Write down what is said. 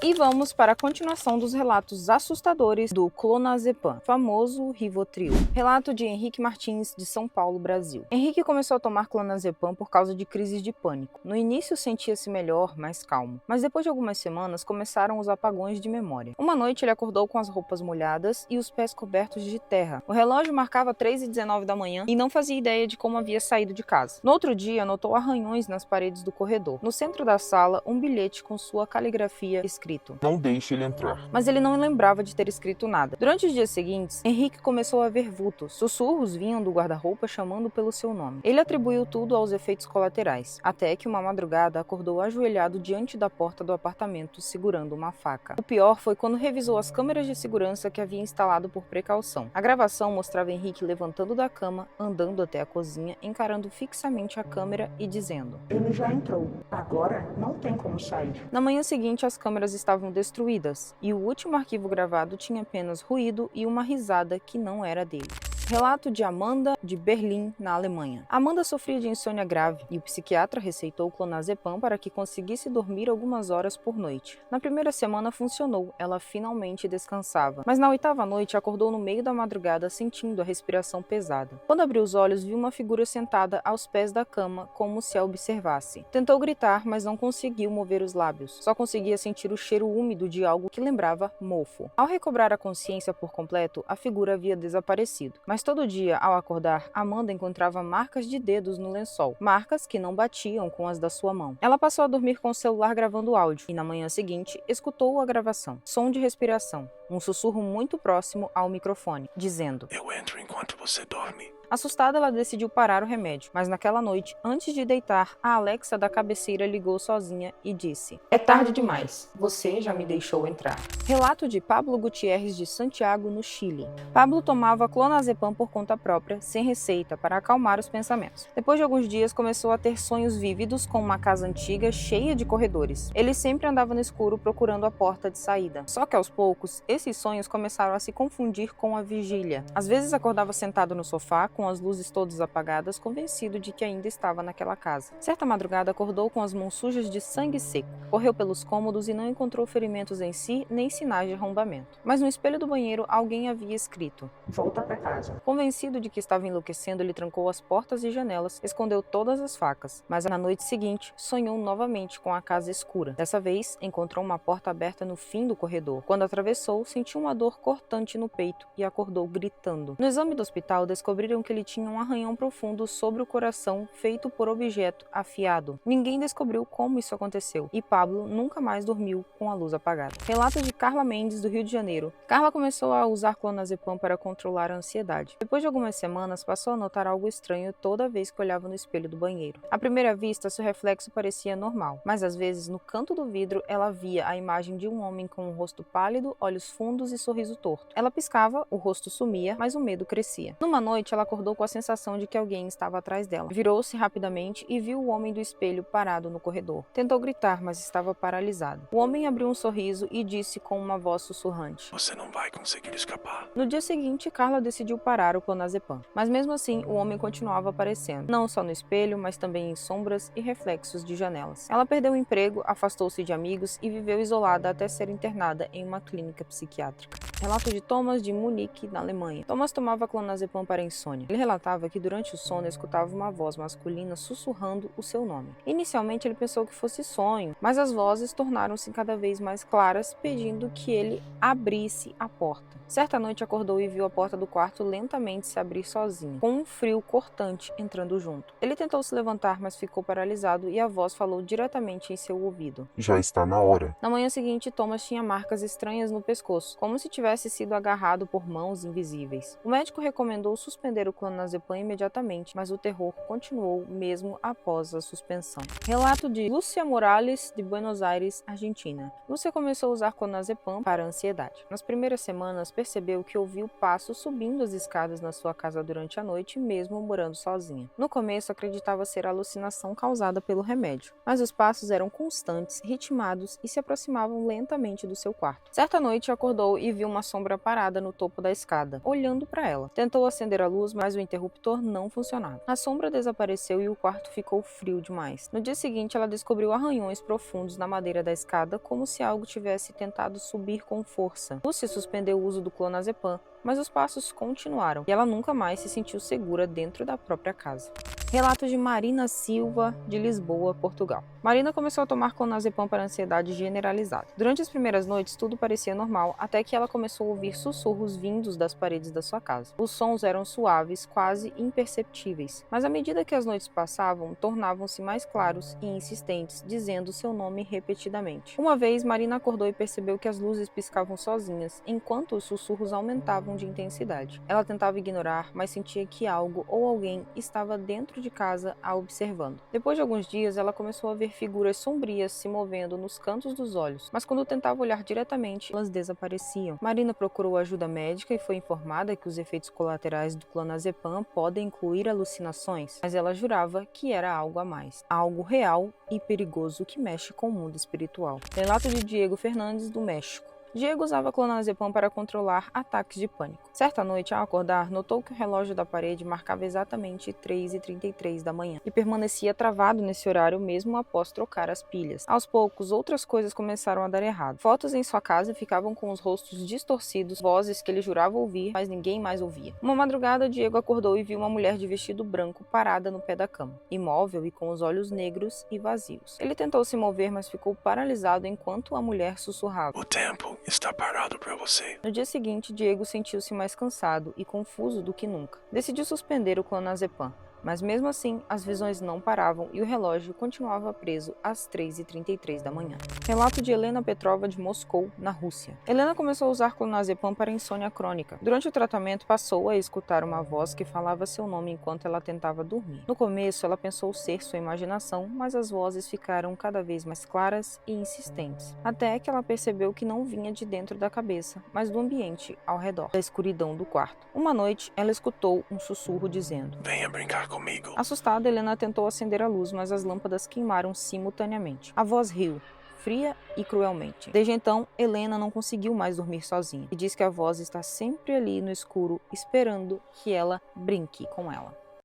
E vamos para a continuação dos relatos assustadores do clonazepam, famoso Rivotril. Relato de Henrique Martins, de São Paulo, Brasil. Henrique começou a tomar clonazepam por causa de crises de pânico. No início sentia-se melhor, mais calmo, mas depois de algumas semanas começaram os apagões de memória. Uma noite ele acordou com as roupas molhadas e os pés cobertos de terra. O relógio marcava 3h19 da manhã e não fazia ideia de como havia saído de casa. No outro dia, notou arranhões nas paredes do corredor. No centro da sala, um bilhete com sua caligrafia escrito: "Não deixe ele entrar." Mas ele não lembrava de ter escrito nada. Durante os dias seguintes, Henrique começou a ver vultos. Sussurros vinham do guarda-roupa chamando pelo seu nome. Ele atribuiu tudo aos efeitos colaterais, até que uma madrugada acordou ajoelhado diante da porta do apartamento, segurando uma faca. O pior foi quando revisou as câmeras de segurança que havia instalado por precaução. A gravação mostrava Henrique levantando da cama, andando até a cozinha, encarando fixamente a câmera e dizendo: "Ele já entrou. Agora não tem como sair." Na manhã seguinte, as câmeras estavam destruídas, e o último arquivo gravado tinha apenas ruído e uma risada que não era dele. Relato de Amanda, de Berlim, na Alemanha. Amanda sofria de insônia grave e o psiquiatra receitou clonazepam para que conseguisse dormir algumas horas por noite. Na primeira semana funcionou, ela finalmente descansava, mas na 8ª noite acordou no meio da madrugada sentindo a respiração pesada. Quando abriu os olhos, viu uma figura sentada aos pés da cama, como se a observasse. Tentou gritar, mas não conseguiu mover os lábios, só conseguia sentir o cheiro úmido de algo que lembrava mofo. Ao recobrar a consciência por completo, a figura havia desaparecido. Mas todo dia, ao acordar, Amanda encontrava marcas de dedos no lençol, marcas que não batiam com as da sua mão. Ela passou a dormir com o celular gravando áudio, e na manhã seguinte, escutou a gravação. Som de respiração, um sussurro muito próximo ao microfone, dizendo: "Eu entro enquanto você dorme." Assustada, ela decidiu parar o remédio, mas naquela noite, antes de deitar, a Alexa da cabeceira ligou sozinha e disse: "É tarde demais. Você já me deixou entrar." Relato de Pablo Gutierrez, de Santiago, no Chile. Pablo tomava clonazepam por conta própria, sem receita, para acalmar os pensamentos. Depois de alguns dias, começou a ter sonhos vívidos com uma casa antiga cheia de corredores. Ele sempre andava no escuro procurando a porta de saída. Só que aos poucos, esses sonhos começaram a se confundir com a vigília. Às vezes acordava sentado no sofá, com as luzes todas apagadas, convencido de que ainda estava naquela casa. Certa madrugada acordou com as mãos sujas de sangue seco. Correu pelos cômodos e não encontrou ferimentos em si, nem sinais de arrombamento. Mas no espelho do banheiro alguém havia escrito: "Volta pra casa." Convencido de que estava enlouquecendo, ele trancou as portas e janelas, escondeu todas as facas. Mas na noite seguinte, sonhou novamente com a casa escura. Dessa vez, encontrou uma porta aberta no fim do corredor. Quando atravessou, sentiu uma dor cortante no peito e acordou gritando. No exame do hospital, descobriram que ele tinha um arranhão profundo sobre o coração feito por objeto afiado. Ninguém descobriu como isso aconteceu e Pablo nunca mais dormiu com a luz apagada. Relato de Carla Mendes, do Rio de Janeiro. Carla começou a usar clonazepam para controlar a ansiedade. Depois de algumas semanas, passou a notar algo estranho toda vez que olhava no espelho do banheiro. À primeira vista, seu reflexo parecia normal, mas às vezes, no canto do vidro, ela via a imagem de um homem com um rosto pálido, olhos fundos e sorriso torto. Ela piscava, o rosto sumia, mas o medo crescia. Numa noite, ela acordou com a sensação de que alguém estava atrás dela. Virou-se rapidamente e viu o homem do espelho parado no corredor. Tentou gritar, mas estava paralisado. O homem abriu um sorriso e disse com uma voz sussurrante: "Você não vai conseguir escapar." No dia seguinte, Carla decidiu parar o clonazepam. Mas mesmo assim, o homem continuava aparecendo. Não só no espelho, mas também em sombras e reflexos de janelas. Ela perdeu o emprego, afastou-se de amigos e viveu isolada até ser internada em uma clínica psiquiátrica. Relato de Thomas, de Munique, na Alemanha. Thomas tomava clonazepam para insônia. Ele relatava que durante o sono escutava uma voz masculina sussurrando o seu nome. Inicialmente ele pensou que fosse sonho, mas as vozes tornaram-se cada vez mais claras, pedindo que ele abrisse a porta. Certa noite acordou e viu a porta do quarto lentamente se abrir sozinha, com um frio cortante entrando junto. Ele tentou se levantar, mas ficou paralisado e a voz falou diretamente em seu ouvido: "Já está na hora." Na manhã seguinte, Thomas tinha marcas estranhas no pescoço, como se tivesse sido agarrado por mãos invisíveis. O médico recomendou suspender o clonazepam imediatamente, mas o terror continuou mesmo após a suspensão. Relato de Lúcia Morales, de Buenos Aires, Argentina. Lúcia começou a usar clonazepam para a ansiedade. Nas primeiras semanas, percebeu que ouviu passos subindo as escadas na sua casa durante a noite, mesmo morando sozinha. No começo, acreditava ser alucinação causada pelo remédio, mas os passos eram constantes, ritmados e se aproximavam lentamente do seu quarto. Certa noite, acordou e viu uma sombra parada no topo da escada, olhando para ela. Tentou acender a luz, mas o interruptor não funcionava. A sombra desapareceu e o quarto ficou frio demais. No dia seguinte, ela descobriu arranhões profundos na madeira da escada, como se algo tivesse tentado subir com força. Lucy suspendeu o uso do clonazepam, mas os passos continuaram e ela nunca mais se sentiu segura dentro da própria casa. Relato de Marina Silva, de Lisboa, Portugal. Marina começou a tomar clonazepam para ansiedade generalizada. Durante as primeiras noites, tudo parecia normal, até que ela começou a ouvir sussurros vindos das paredes da sua casa. Os sons eram suaves, quase imperceptíveis, mas à medida que as noites passavam, tornavam-se mais claros e insistentes, dizendo seu nome repetidamente. Uma vez, Marina acordou e percebeu que as luzes piscavam sozinhas, enquanto os sussurros aumentavam de intensidade. Ela tentava ignorar, mas sentia que algo ou alguém estava dentro de casa a observando. Depois de alguns dias, ela começou a ver figuras sombrias se movendo nos cantos dos olhos, mas quando tentava olhar diretamente, elas desapareciam. Marina procurou ajuda médica e foi informada que os efeitos colaterais do clonazepam podem incluir alucinações, mas ela jurava que era algo a mais, algo real e perigoso que mexe com o mundo espiritual. Relato de Diego Fernandes, do México. Diego usava clonazepam para controlar ataques de pânico. Certa noite, ao acordar, notou que o relógio da parede marcava exatamente 3h33 da manhã e permanecia travado nesse horário mesmo após trocar as pilhas. Aos poucos, outras coisas começaram a dar errado. Fotos em sua casa ficavam com os rostos distorcidos, vozes que ele jurava ouvir, mas ninguém mais ouvia. Uma madrugada, Diego acordou e viu uma mulher de vestido branco parada no pé da cama, imóvel e com os olhos negros e vazios. Ele tentou se mover, mas ficou paralisado enquanto a mulher sussurrava: O tempo está parado para você. No dia seguinte, Diego sentiu-se mais cansado e confuso do que nunca. Decidiu suspender o clonazepam, mas mesmo assim, as visões não paravam e o relógio continuava preso às 3h33 da manhã. Relato de Helena Petrova, de Moscou, na Rússia. Helena começou a usar clonazepam para insônia crônica. Durante o tratamento, passou a escutar uma voz que falava seu nome enquanto ela tentava dormir. No começo, ela pensou ser sua imaginação, mas as vozes ficaram cada vez mais claras e insistentes, até que ela percebeu que não vinha de dentro da cabeça, mas do ambiente ao redor, da escuridão do quarto. Uma noite, ela escutou um sussurro dizendo: Venha brincar comigo. Assustada, Helena tentou acender a luz, mas as lâmpadas queimaram simultaneamente. A voz riu, fria e cruelmente. Desde então, Helena não conseguiu mais dormir sozinha e diz que a voz está sempre ali no escuro, esperando que ela brinque com ela.